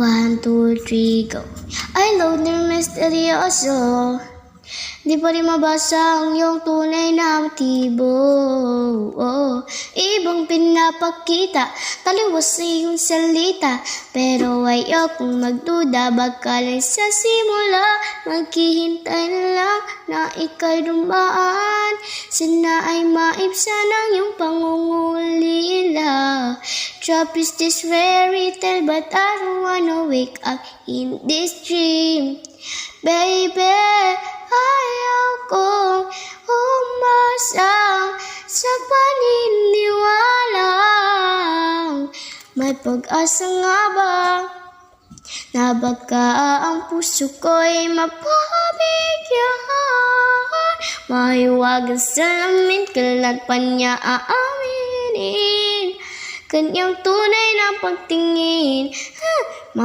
1, 2, 3, go. Ay, loner misteryoso, di pa rin mabasa ang iyong tunay na motibo. Ibang pinapakita, taliwas sa iyong salita, pero ayokong magduda, baka lang sa simula, maghihintay na lang na ika'y dumaan. Sana ay maibsan ang iyong pangungulila. Trap is this fairy tale, but I don't wanna wake up in this dream. Baby, ayaw kong umasa sa paniniwalang may pag-asa nga ba na baka ang puso ko'y mapabigyan. Mahiwagan sa lamin, kailan pa niya aaminin kanyang tunay na pagtingin.